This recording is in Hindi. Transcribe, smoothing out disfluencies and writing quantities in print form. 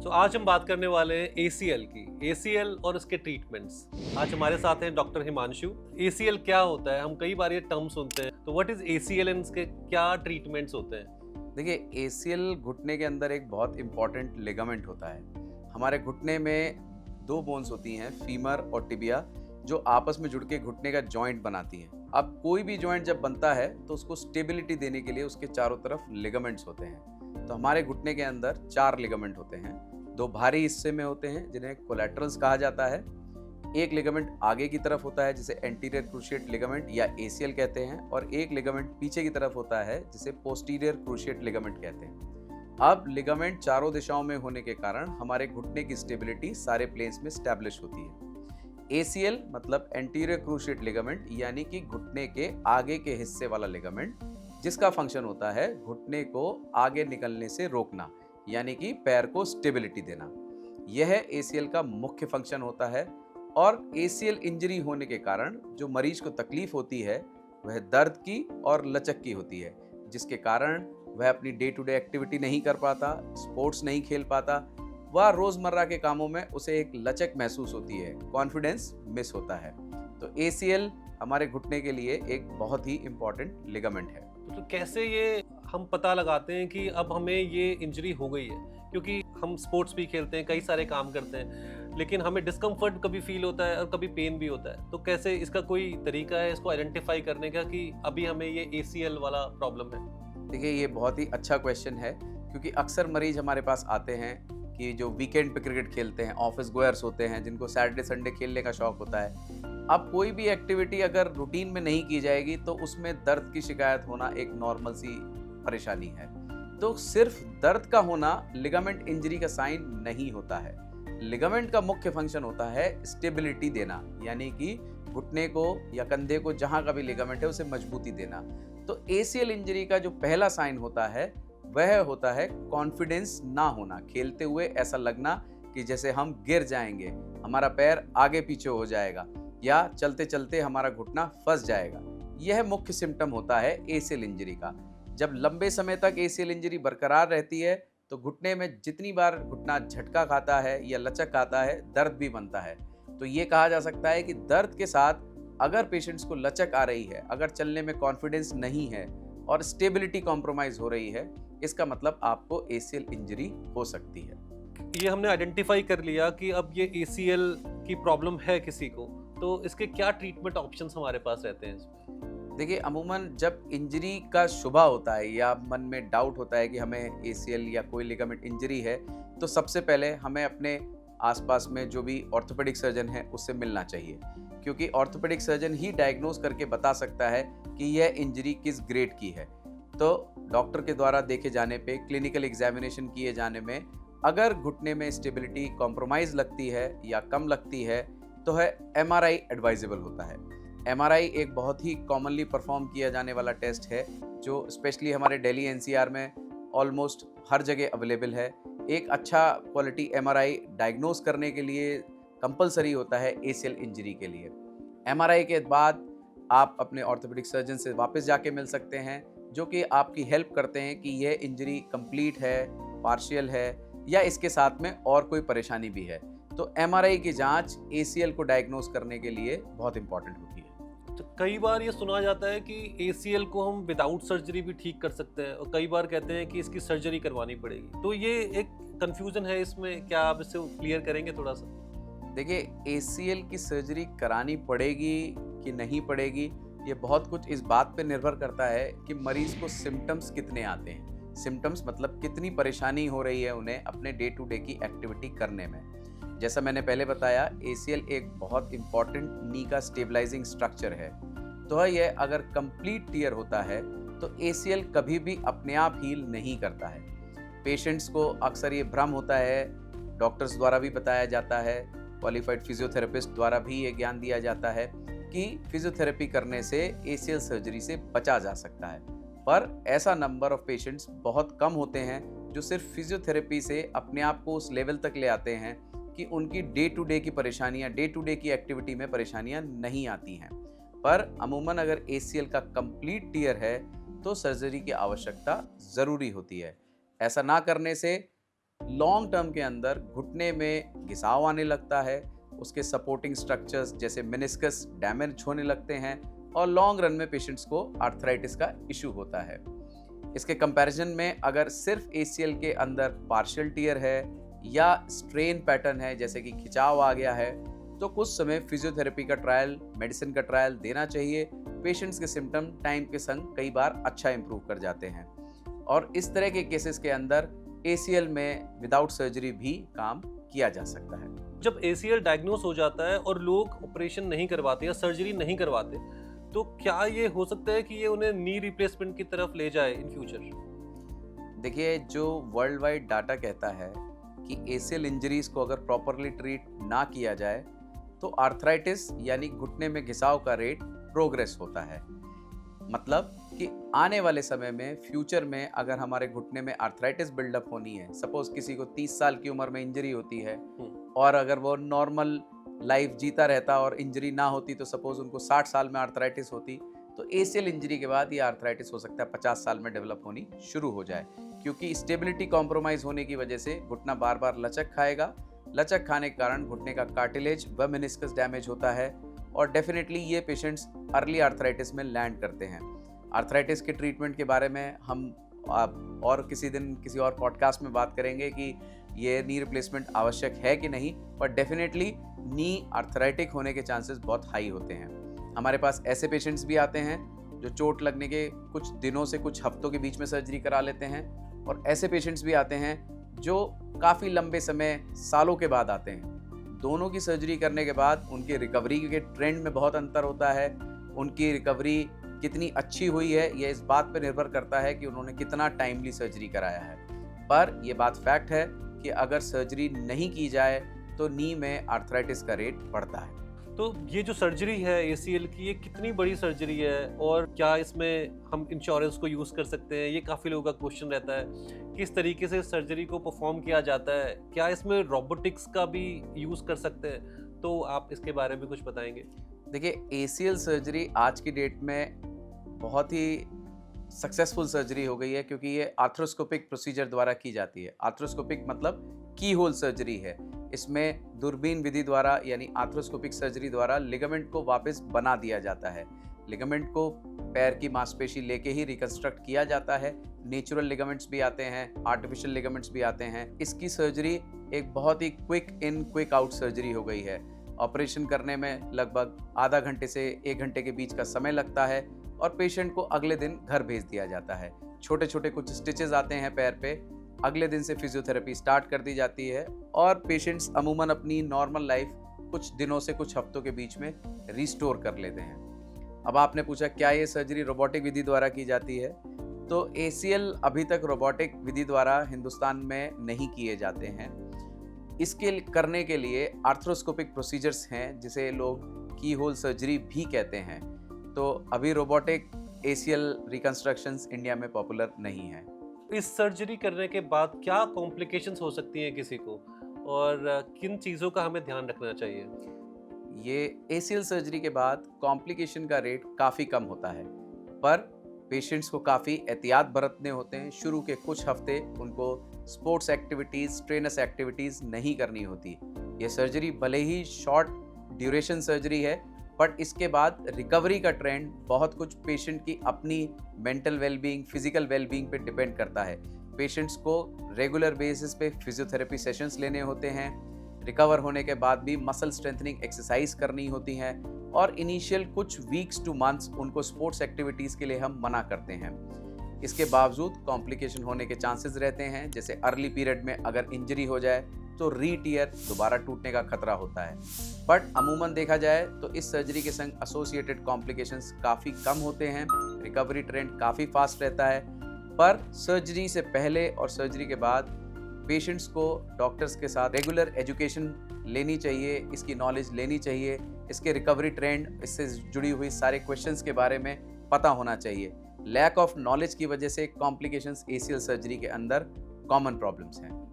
तो आज हम बात करने वाले हैं एसीएल की। एसीएल और इसके ट्रीटमेंट्स। आज हमारे साथ हैं डॉक्टर हिमांशु। एसीएल क्या होता है? हम कई बार ये टर्म सुनते हैं, तो व्हाट इज एसीएल एंड इसके क्या ट्रीटमेंट्स होते हैं? देखिए, एसीएल घुटने के अंदर एक बहुत इंपॉर्टेंट लिगामेंट होता है। हमारे घुटने में दो बोन्स होती हैं, फीमर और टिबिया, जो आपस में जुड़ के घुटने का जॉइंट बनाती हैं। अब कोई भी जॉइंट जब बनता है तो उसको स्टेबिलिटी देने के लिए उसके चारों तरफ लिगामेंट्स होते हैं। तो हमारे घुटने के अंदर 4 लिगामेंट होते हैं। 2 भारी हिस्से में होते हैं जिन्हें कोलैटरल्स कहा जाता है। एक लिगामेंट आगे की तरफ होता है जिसे एंटीरियर क्रूशिएट लिगामेंट या एसीएल कहते हैं, और एक लिगामेंट पीछे की तरफ होता है जिसे पोस्टीरियर क्रूशिएट लिगामेंट कहते हैं। अब लिगामेंट चारों दिशाओं में होने के कारण हमारे घुटने की स्टेबिलिटी सारे प्लेन्स में स्टैब्लिश होती है। एसीएल मतलब एंटीरियर क्रूशिएट लिगामेंट, यानी कि घुटने के आगे के हिस्से वाला लिगामेंट, जिसका फंक्शन होता है घुटने को आगे निकलने से रोकना, यानी कि पैर को स्टेबिलिटी देना। यह एसीएल का मुख्य फंक्शन होता है। और एसीएल इंजरी होने के कारण जो मरीज को तकलीफ होती है वह दर्द की और लचक की होती है, जिसके कारण वह अपनी डे टू डे एक्टिविटी नहीं कर पाता, स्पोर्ट्स नहीं खेल पाता, वह रोजमर्रा के कामों में उसे एक लचक महसूस होती है, कॉन्फिडेंस मिस होता है। तो एसीएल हमारे घुटने के लिए एक बहुत ही इंपॉर्टेंट लिगामेंट है। तो कैसे ये हम पता लगाते हैं कि अब हमें ये इंजरी हो गई है? क्योंकि हम स्पोर्ट्स भी खेलते हैं, कई सारे काम करते हैं, लेकिन हमें डिस्कम्फर्ट कभी फील होता है और कभी पेन भी होता है। तो कैसे इसका कोई तरीका है इसको आइडेंटिफाई करने का कि अभी हमें ये एसीएल वाला प्रॉब्लम है? देखिए, ये बहुत ही अच्छा क्वेश्चन है, क्योंकि अक्सर मरीज हमारे पास आते हैं कि जो वीकेंड पे क्रिकेट खेलते हैं, ऑफिस गोयर्स होते हैं, जिनको सैटरडे संडे खेलने का शौक होता है। अब कोई भी एक्टिविटी अगर रूटीन में नहीं की जाएगी तो उसमें दर्द की शिकायत होना एक नॉर्मल सी परेशानी है। तो सिर्फ दर्द का होना लिगामेंट इंजरी का साइन नहीं होता है। लिगामेंट का मुख्य फंक्शन होता है स्टेबिलिटी देना, यानी कि घुटने को या कंधे को, जहां का भी लिगामेंट है, उसे मजबूती देना। तो एसीएल इंजरी का जो पहला साइन होता है वह होता है कॉन्फिडेंस ना होना, खेलते हुए ऐसा लगना कि जैसे हम गिर जाएंगे, हमारा पैर आगे पीछे हो जाएगा, या चलते चलते हमारा घुटना फंस जाएगा। यह मुख्य सिम्टम होता है एसीएल इंजरी का। जब लंबे समय तक एसीएल इंजरी बरकरार रहती है तो घुटने में जितनी बार घुटना झटका खाता है या लचक खाता है, दर्द भी बनता है। तो ये कहा जा सकता है कि दर्द के साथ अगर पेशेंट्स को लचक आ रही है, अगर चलने में कॉन्फिडेंस नहीं है और स्टेबिलिटी कॉम्प्रोमाइज हो रही है, इसका मतलब आपको एसीएल इंजरी हो सकती है। ये हमने आइडेंटिफाई कर लिया कि अब ये एसीएल की प्रॉब्लम है किसी को, तो इसके क्या ट्रीटमेंट ऑप्शंस हमारे पास रहते हैं? देखिए, अमूमन जब इंजरी का शुबा होता है या मन में डाउट होता है कि हमें एसीएल या कोई लिगामेंट इंजरी है, तो सबसे पहले हमें अपने आसपास में जो भी ऑर्थोपेडिक सर्जन है उससे मिलना चाहिए, क्योंकि ऑर्थोपेडिक सर्जन ही डायग्नोज करके बता सकता है कि यह इंजरी किस ग्रेड की है। तो डॉक्टर के द्वारा देखे जाने पे, क्लिनिकल एग्जामिनेशन किए जाने में अगर घुटने में स्टेबिलिटी कॉम्प्रोमाइज लगती है या कम लगती है तो है एमआरआई एडवाइजेबल होता है। एमआरआई एक बहुत ही कॉमनली परफॉर्म किया जाने वाला टेस्ट है, जो स्पेशली हमारे दिल्ली एनसीआर में ऑलमोस्ट हर जगह अवेलेबल है। एक अच्छा क्वालिटी एमआरआई डायग्नोज करने के लिए कंपलसरी होता है एसीएल इंजरी के लिए। एमआरआई के बाद आप अपने ऑर्थोपेडिक सर्जन से वापस जाके मिल सकते हैं, जो कि आपकी हेल्प करते हैं कि यह इंजरी कंप्लीट है, पार्शियल है, या इसके साथ में और कोई परेशानी भी है। तो एमआरआई की जांच एसीएल को डायग्नोज करने के लिए बहुत इंपॉर्टेंट होती है। तो कई बार ये सुना जाता है कि एसीएल को हम विदाउट सर्जरी भी ठीक कर सकते हैं, और कई बार कहते हैं कि इसकी सर्जरी करवानी पड़ेगी। तो ये एक कंफ्यूजन है इसमें, क्या आप इसे क्लियर करेंगे थोड़ा सा? देखिए, एसीएल की सर्जरी करानी पड़ेगी कि नहीं पड़ेगी, ये बहुत कुछ इस बात पे निर्भर करता है कि मरीज को सिम्टम्स कितने आते हैं। सिम्टम्स मतलब कितनी परेशानी हो रही है उन्हें अपने डे टू डे की एक्टिविटी करने में। जैसा मैंने पहले बताया, एसीएल एक बहुत इंपॉर्टेंट नी का स्टेबलाइजिंग स्ट्रक्चर है। तो यह अगर कंप्लीट टियर होता है तो एसीएल कभी भी अपने आप हील नहीं करता है। पेशेंट्स को अक्सर ये भ्रम होता है, डॉक्टर्स द्वारा भी बताया जाता है, क्वालिफाइड फिजियोथेरेपिस्ट द्वारा भी ये ज्ञान दिया जाता है कि फिजियोथेरेपी करने से एसीएल सर्जरी से बचा जा सकता है। पर ऐसा नंबर ऑफ पेशेंट्स बहुत कम होते हैं जो सिर्फ फिजियोथेरेपी से अपने आप को उस लेवल तक ले आते हैं कि उनकी डे टू डे की परेशानियां, डे टू डे की एक्टिविटी में परेशानियां नहीं आती हैं। पर अमूमन अगर एसीएल का कंप्लीट टियर है तो सर्जरी की आवश्यकता ज़रूरी होती है। ऐसा ना करने से लॉन्ग टर्म के अंदर घुटने में घिसाव आने लगता है, उसके सपोर्टिंग स्ट्रक्चर्स जैसे मेनिस्कस डैमेज होने लगते हैं और लॉन्ग रन में पेशेंट्स को आर्थराइटिस का इशू होता है। इसके कंपैरिजन में अगर सिर्फ एसीएल के अंदर पार्शियल टियर है या स्ट्रेन पैटर्न है, जैसे कि खिंचाव आ गया है, तो कुछ समय फिजियोथेरेपी का ट्रायल, मेडिसिन का ट्रायल देना चाहिए। पेशेंट्स के सिम्टम टाइम के संग कई बार अच्छा इंप्रूव कर जाते हैं और इस तरह के केसेस के अंदर एसीएल में विदाउट सर्जरी भी काम किया जा सकता है। जब ACL डायग्नोस हो जाता है और लोग ऑपरेशन नहीं करवाते या सर्जरी नहीं करवाते, तो क्या ये हो सकता है कि ये उन्हें नी रिप्लेसमेंट की तरफ ले जाए इन फ्यूचर? देखिए, जो वर्ल्ड वाइड डाटा कहता है कि एसीएल इंजरीज को अगर प्रॉपरली ट्रीट ना किया जाए तो आर्थराइटिस यानी घुटने में घिसाव का रेट प्रोग्रेस होता है। मतलब कि आने वाले समय में फ्यूचर में अगर हमारे घुटने में आर्थराइटिस बिल्डअप होनी है, सपोज किसी को 30 साल की उम्र में इंजरी होती है और अगर वो नॉर्मल लाइफ जीता रहता और इंजरी ना होती, तो सपोज उनको 60 साल में आर्थराइटिस होती, तो एसीएल इंजरी के बाद ये आर्थराइटिस हो सकता है 50 साल में डेवलप होनी शुरू हो जाए, क्योंकि स्टेबिलिटी कॉम्प्रोमाइज होने की वजह से घुटना बार बार लचक खाएगा। लचक खाने के कारण घुटने का कार्टिलेज व मेनिस्कस डैमेज होता है और डेफिनेटली ये पेशेंट्स अर्ली आर्थराइटिस में लैंड करते हैं। आर्थराइटिस के ट्रीटमेंट के बारे में हम और किसी दिन किसी और पॉडकास्ट में बात करेंगे कि ये नी रिप्लेसमेंट आवश्यक है कि नहीं, पर डेफिनेटली नी आर्थराइटिक होने के चांसेस बहुत हाई होते हैं। हमारे पास ऐसे पेशेंट्स भी आते हैं जो चोट लगने के कुछ दिनों से कुछ हफ्तों के बीच में सर्जरी करा लेते हैं और ऐसे पेशेंट्स भी आते हैं जो काफ़ी लंबे समय, सालों के बाद आते हैं। दोनों की सर्जरी करने के बाद उनकी रिकवरी के ट्रेंड में बहुत अंतर होता है। उनकी रिकवरी कितनी अच्छी हुई है यह इस बात पर निर्भर करता है कि उन्होंने कितना टाइमली सर्जरी कराया है। पर यह बात फैक्ट है कि अगर सर्जरी नहीं की जाए तो नी में आर्थराइटिस का रेट बढ़ता है। तो ये जो सर्जरी है ACL की, ये कितनी बड़ी सर्जरी है और क्या इसमें हम इंश्योरेंस को यूज़ कर सकते हैं? ये काफ़ी लोगों का क्वेश्चन रहता है। किस तरीके से सर्जरी को परफॉर्म किया जाता है? क्या इसमें रोबोटिक्स का भी यूज़ कर सकते हैं? तो आप इसके बारे में कुछ बताएंगे? देखिए, ACL सर्जरी आज की डेट में बहुत ही सक्सेसफुल सर्जरी हो गई है, क्योंकि ये आर्थ्रोस्कोपिक प्रोसीजर द्वारा की जाती है। आर्थ्रोस्कोपिक मतलब की होल सर्जरी है। इसमें दूरबीन विधि द्वारा यानी आर्थ्रोस्कोपिक सर्जरी द्वारा लिगामेंट को वापस बना दिया जाता है। लिगामेंट को पैर की मांसपेशी लेके ही रिकंस्ट्रक्ट किया जाता है। नेचुरल लिगामेंट्स भी आते हैं, आर्टिफिशियल लिगामेंट्स भी आते हैं। इसकी सर्जरी एक बहुत ही quick in quick out surgery हो गई है। ऑपरेशन करने में लगभग आधा घंटे से 1 घंटे के बीच का समय लगता है और पेशेंट को अगले दिन घर भेज दिया जाता है। छोटे छोटे कुछ स्टिचेस आते हैं पैर पे, अगले दिन से फिजियोथेरेपी स्टार्ट कर दी जाती है और पेशेंट्स अमूमन अपनी नॉर्मल लाइफ कुछ दिनों से कुछ हफ्तों के बीच में रिस्टोर कर लेते हैं। अब आपने पूछा क्या ये सर्जरी रोबोटिक विधि द्वारा की जाती है, तो ACL अभी तक रोबोटिक विधि द्वारा हिंदुस्तान में नहीं किए जाते हैं। इसके करने के लिए आर्थ्रोस्कोपिक प्रोसीजर्स हैं, जिसे लोग की होल सर्जरी भी कहते हैं। तो अभी रोबोटिक ACL रिकंस्ट्रक्शंस इंडिया में पॉपुलर नहीं है। इस सर्जरी करने के बाद क्या कॉम्प्लिकेशंस हो सकती हैं किसी को और किन चीज़ों का हमें ध्यान रखना चाहिए? ये ACL सर्जरी के बाद कॉम्प्लिकेशन का रेट काफ़ी कम होता है, पर पेशेंट्स को काफ़ी एहतियात बरतने होते हैं। शुरू के कुछ हफ्ते उनको स्पोर्ट्स एक्टिविटीज़, स्ट्रेनस एक्टिविटीज़ नहीं करनी होती। ये सर्जरी भले ही शॉर्ट ड्यूरेशन सर्जरी है, बट इसके बाद रिकवरी का ट्रेंड बहुत कुछ पेशेंट की अपनी मेंटल वेलबींग, फिजिकल वेलबींग पे डिपेंड करता है। पेशेंट्स को रेगुलर बेसिस पे फिजियोथेरेपी सेशंस लेने होते हैं। रिकवर होने के बाद भी मसल स्ट्रेंथनिंग एक्सरसाइज करनी होती हैं और इनिशियल कुछ वीक्स टू मंथ्स उनको स्पोर्ट्स एक्टिविटीज़ के लिए हम मना करते हैं। इसके बावजूद कॉम्प्लिकेशन होने के चांसेस रहते हैं, जैसे अर्ली पीरियड में अगर इंजरी हो जाए तो रीटियर, दोबारा टूटने का खतरा होता है। बट अमूमन देखा जाए तो इस सर्जरी के संग एसोसिएटेड कॉम्प्लिकेशंस काफ़ी कम होते हैं। रिकवरी ट्रेंड काफ़ी फास्ट रहता है। पर सर्जरी से पहले और सर्जरी के बाद पेशेंट्स को डॉक्टर्स के साथ रेगुलर एजुकेशन लेनी चाहिए, इसकी नॉलेज लेनी चाहिए, इसके रिकवरी ट्रेंड, इससे जुड़ी हुई सारे क्वेश्चंस के बारे में पता होना चाहिए। लैक ऑफ नॉलेज की वजह से कॉम्प्लिकेशंस ACL सर्जरी के अंदर कॉमन प्रॉब्लम्स हैं।